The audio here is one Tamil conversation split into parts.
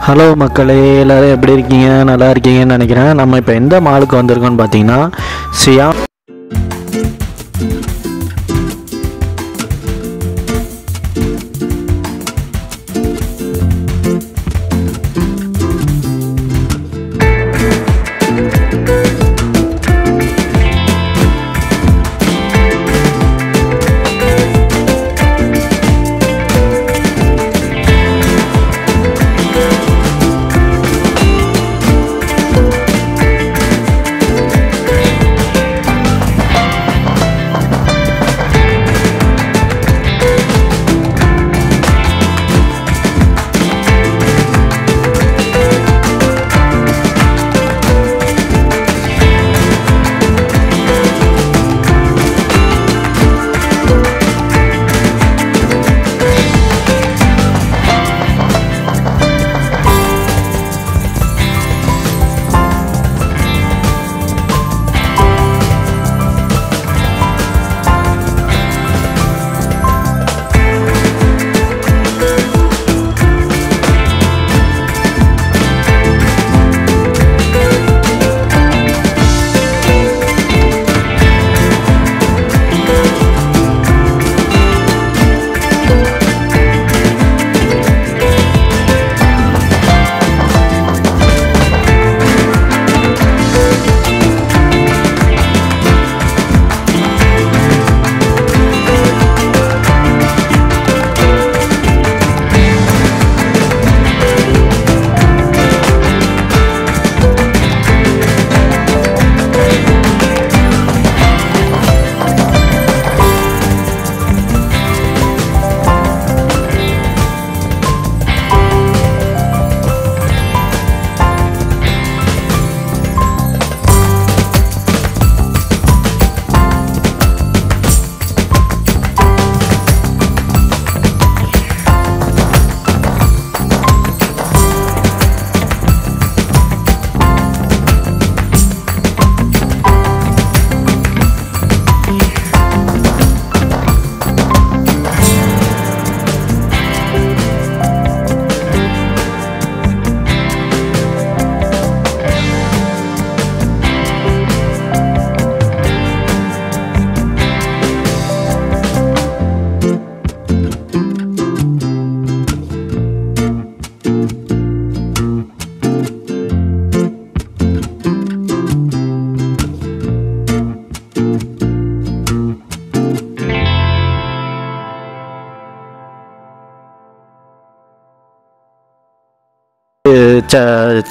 ஹலோ மக்களே, எல்லோரும் எப்படி இருக்கீங்க? நல்லா இருக்கீங்கன்னு நினைக்கிறேன். நம்ம இப்போ எந்த மாலுக்கு வந்திருக்கோன்னு பார்த்தீங்கன்னா சியாம்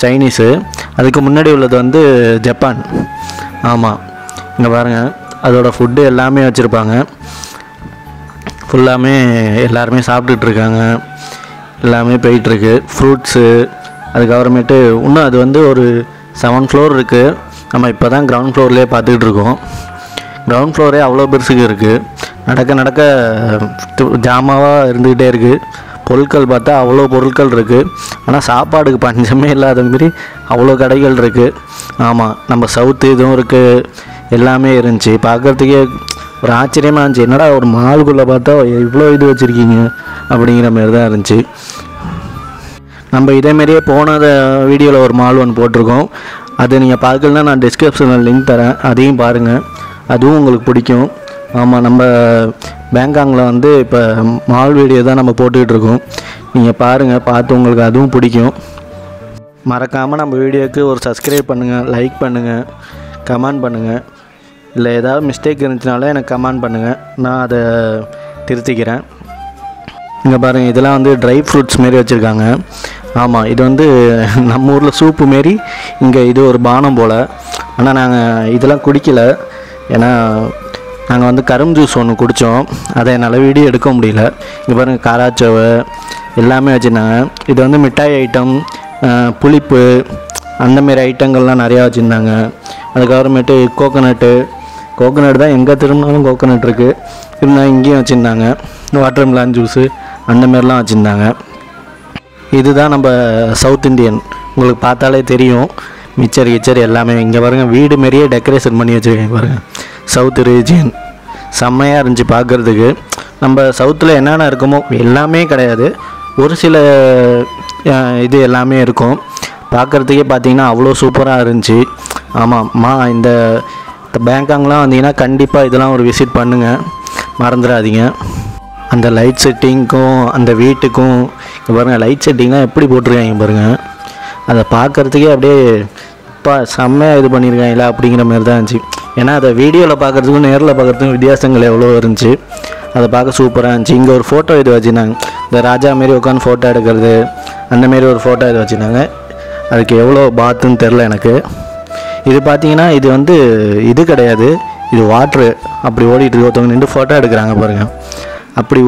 சைனீஸு, அதுக்கு முன்னாடி உள்ளது வந்து ஜப்பான். ஆமாம், இங்கே பாருங்கள், அதோட ஃபுட்டு எல்லாமே வச்சுருப்பாங்க. ஃபுல்லாமே எல்லாருமே சாப்பிட்டுட்ருக்காங்க, எல்லாமே போயிட்டுருக்கு. ஃப்ரூட்ஸு, அதுக்கப்புறமேட்டு இன்னும் அது வந்து ஒரு 7 ஃப்ளோர் இருக்குது. நம்ம இப்போ தான் கிரவுண்ட் ஃப்ளோர்லேயே பார்த்துக்கிட்டு இருக்கோம். கிரவுண்ட் ஃப்ளோரே அவ்வளோ பெருசுக்கு இருக்குது. நடக்க நடக்க ஜாமாவாக இருந்துக்கிட்டே இருக்குது. பொருட்கள் பார்த்தா அவ்வளோ பொருட்கள் இருக்குது. ஆனால் சாப்பாடுக்கு பஞ்சமே இல்லாத மாரி அவ்வளோ கடைகள் இருக்குது. ஆமாம், நம்ம சவுத்து இதுவும் இருக்குது, எல்லாமே இருந்துச்சு. பார்க்குறதுக்கே ஒரு ஆச்சரியமாக இருந்துச்சு. என்னடா ஒரு மாலுக்குள்ளே பார்த்தா இவ்வளோ இது வச்சுருக்கீங்க அப்படிங்கிற மாரி தான் இருந்துச்சு. நம்ம இதேமாரியே போனத வீடியோவில் ஒரு மால் ஒன்று போட்டிருக்கோம். அது நீங்கள் பார்க்கலன்னா நான் டிஸ்கிரிப்ஷனில் லிங்க் தரேன், அதையும் பாருங்கள். அதுவும் உங்களுக்கு பிடிக்கும். ஆமாம், நம்ம பேங்காங்கில் வந்து இப்போ மால் வீடியோ தான் நம்ம போட்டுக்கிட்டு இருக்கோம். நீங்கள் பாருங்கள், பார்த்து உங்களுக்கு அதுவும் பிடிக்கும். மறக்காமல் நம்ம வீடியோவுக்கு ஒரு சப்ஸ்கிரைப் பண்ணுங்கள், லைக் பண்ணுங்கள், கமெண்ட் பண்ணுங்கள். இல்லை ஏதாவது மிஸ்டேக் இருந்துச்சுனாலும் எனக்கு கமெண்ட் பண்ணுங்கள், நான் அதை திருத்திக்கிறேன். இங்கே பாருங்கள், இதெல்லாம் வந்து ட்ரை ஃப்ரூட்ஸ் மாரி வச்சுருக்காங்க. ஆமாம், இது வந்து நம்ம ஊரில் சூப்பு மாரி, இங்கே இது ஒரு பானம் போல். ஆனால் நாங்கள் இதெல்லாம் குடிக்கலை, ஏன்னா நாங்கள் வந்து கரும்பு ஜூஸ் ஒன்று குடித்தோம். அதை என்னால் வீடியோ எடுக்க முடியல. இங்கே பாருங்கள், காராச்சோவை எல்லாமே வச்சுருந்தாங்க. இது வந்து மிட்டாய் ஐட்டம், புளிப்பு, அந்தமாரி ஐட்டங்கள்லாம் நிறையா வச்சுருந்தாங்க. அதுக்கப்புறமேட்டு கோகோனட் தான் எங்கே திரும்பினாலும் கோகோனட் இருக்குது. இருந்தால் இங்கேயும் வச்சுருந்தாங்க. வாட்டர் மெலன் ஜூஸு அந்தமாரிலாம் வச்சுருந்தாங்க. இதுதான் நம்ம சவுத் இண்டியன், உங்களுக்கு பார்த்தாலே தெரியும். மிச்சர் கிச்சர் எல்லாமே இங்கே பாருங்கள், வீடு மாரியே டெக்கரேஷன் பண்ணி வச்சுருக்கேன் பாருங்கள். சவுத் ரீஜியன் செம்மையாக இருந்துச்சு பார்க்குறதுக்கு. நம்ம சவுத்தில் என்னென்ன இருக்குமோ எல்லாமே கிடையாது, ஒரு சில இது எல்லாமே இருக்கும். பார்க்குறதுக்கே பார்த்தீங்கன்னா அவ்வளோ சூப்பராக இருந்துச்சு. ஆமாம்மா, இந்த பேங்காக்லாம் வந்தீங்கன்னா கண்டிப்பாக இதெல்லாம் ஒரு விசிட் பண்ணுங்கள், மறந்துடாதீங்க. அந்த லைட் செட்டிங்க்கும் அந்த வீட்டுக்கும் இங்கே பாருங்கள், லைட் செட்டிங்லாம் எப்படி போட்டிருக்காங்க பாருங்கள். அதை பார்க்குறதுக்கே அப்படியே செம்மையாக இது பண்ணியிருக்காங்களா அப்படிங்கிற மாதிரி தான் இருந்துச்சு. ஏன்னா அதை வீடியோவில் பார்க்குறதுக்கும் நேரில் பார்க்குறதுக்கும் வித்தியாசங்கள் எவ்வளோ இருந்துச்சு. அதை பார்க்க சூப்பராக இருந்துச்சு. இங்கே ஒரு ஃபோட்டோ இது வச்சுருந்தாங்க, இந்த ராஜா மாரி உட்காந்து ஃபோட்டோ எடுக்கிறது, அந்தமாரி ஒரு ஃபோட்டோ இது வச்சுருந்தாங்க. அதுக்கு எவ்வளோ பாத்துன்னு தெரில எனக்கு. இது பார்த்தீங்கன்னா இது வந்து இது கிடையாது, இது வாட்ரு. அப்படி ஓடிட்டு ஒருத்தவங்க நின்று ஃபோட்டோ எடுக்கிறாங்க பாருங்கள். அப்படி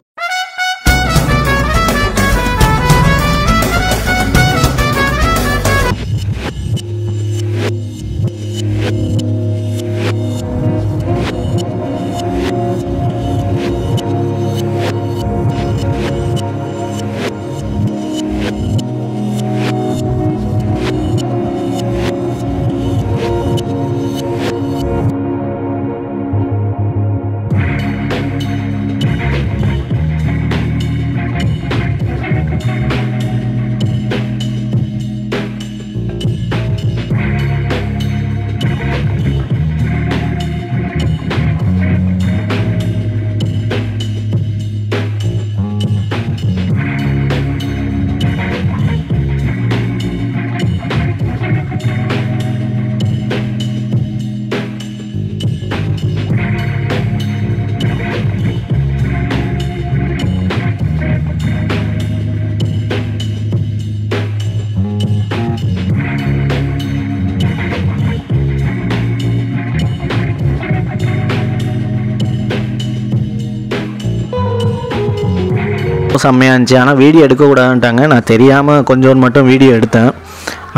செம்மையாக இருந்துச்சு. ஆனால் வீடியோ எடுக்கக்கூடாதுன்ட்டாங்க. நான் தெரியாமல் கொஞ்சம் மட்டும் வீடியோ எடுத்தேன்.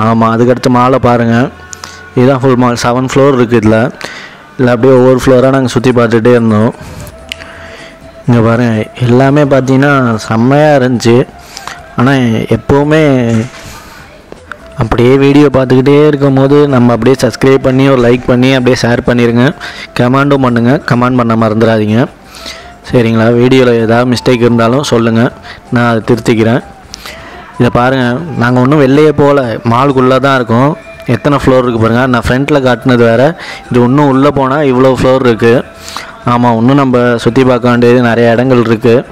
ஆமாம், அதுக்கடுத்து மாலை பாருங்கள். இதுதான் ஃபுல் மால். 7 ஃப்ளோர் இருக்குது இதில். இல்லை அப்படியே ஒவ்வொரு ஃப்ளோராக நாங்கள் சுற்றி பார்த்துட்டே இருந்தோம். இங்கே பாருங்கள், எல்லாமே பார்த்தீங்கன்னா செம்மையாக இருந்துச்சு. ஆனால் எப்போவுமே அப்படியே வீடியோ பார்த்துக்கிட்டே இருக்கும் போது நம்ம அப்படியே சப்ஸ்கிரைப் பண்ணி ஒரு லைக் பண்ணி அப்படியே ஷேர் பண்ணிடுங்க. கமெண்ட்டும் பண்ணுங்கள், கமெண்ட் பண்ண மறந்துடாதீங்க. சரிங்களா? வீடியோவில் ஏதாவது மிஸ்டேக் இருந்தாலும் சொல்லுங்கள், நான் அதை திருத்திக்கிறேன். இதை பாருங்கள், நாங்கள் ஒன்றும் வெளியே போகல, மாலுக்குள்ளே தான் இருக்கோம். எத்தனை ஃப்ளோர் இருக்குது பாருங்கள். நான் ஃப்ரண்ட்டில் காட்டினது வேறு, இது இன்னும் உள்ளே போனால் இவ்வளோ ஃப்ளோர் இருக்குது. ஆமாம், இன்னும் நம்ம சுற்றி பார்க்க வேண்டியது நிறைய இடங்கள் இருக்குது.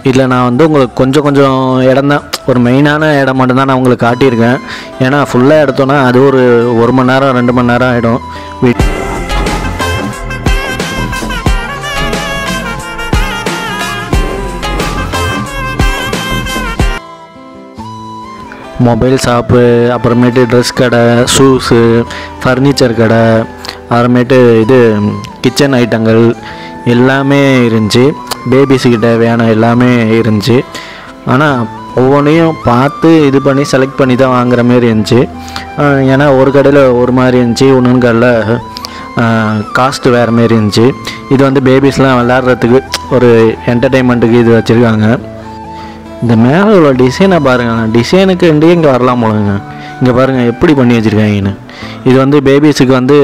இதில் நான் வந்து உங்களுக்கு கொஞ்சம் இடம்தான், ஒரு மெயினான இடம் மட்டும்தான் நான் உங்களுக்கு காட்டியிருக்கேன். ஏன்னா ஃபுல்லாக எடுத்தோன்னா அது ஒரு 1 மணி நேரம் 2 மணி நேரம் ஆகிடும். மொபைல் ஷாப்பு, அப்புறமேட்டு ட்ரெஸ் கடை, ஷூஸு, ஃபர்னிச்சர் கடை, அப்புறமேட்டு இது கிச்சன் ஐட்டங்கள் எல்லாமே இருந்துச்சு. பேபிஸுக்கு தேவையான எல்லாமே இருந்துச்சு. ஆனால் ஒவ்வொன்றையும் பார்த்து இது பண்ணி செலக்ட் பண்ணி தான் வாங்குற மாரி இருந்துச்சு. ஏன்னா ஒரு கடையில் ஒரு மாதிரி இருந்துச்சு, இன்னொன்று கடையில் காஸ்ட்டு வேறு மாரி இருந்துச்சு. இது வந்து பேபிஸ்லாம் விளையாடுறதுக்கு ஒரு என்டர்டெயின்மெண்ட்டுக்கு இது வச்சுருக்காங்க. இந்த மேலே உள்ள டிசைனை பாருங்கள், டிசைனுக்கு இங்கே வரலாம் போலுங்க. இங்கே பாருங்கள் எப்படி பண்ணி வச்சுருக்காங்கன்னு. இது வந்து பேபிஸுக்கு வந்து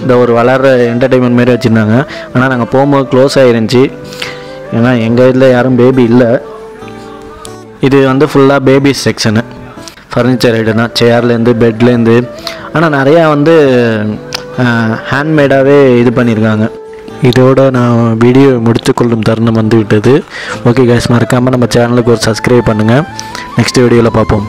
இந்த ஒரு வளர்கிற என்டர்டெயின்மெண்ட் மாரி வச்சுருந்தாங்க. ஆனால் நாங்கள் போகும்போது க்ளோஸ் ஆகிருந்துச்சி, ஏன்னா எங்கள் வீட்டில் யாரும் பேபி இல்லை. இது வந்து ஃபுல்லாக பேபிஸ் செக்ஷனு, ஃபர்னிச்சர் ஐட்டம்னா சேர்லேருந்து பெட்லேருந்து. ஆனால் நிறையா வந்து ஹேண்ட்மேடாகவே இது பண்ணியிருக்காங்க. இதோட நான் வீடியோ முடித்துக்கொள்ளும் தருணம் வந்து விட்டது. ஓகே கைஸ், மறக்காமல் நம்ம சேனலுக்கு ஒரு சப்ஸ்கிரைப் பண்ணுங்கள். நெக்ஸ்ட் வீடியோவில் பார்ப்போம்.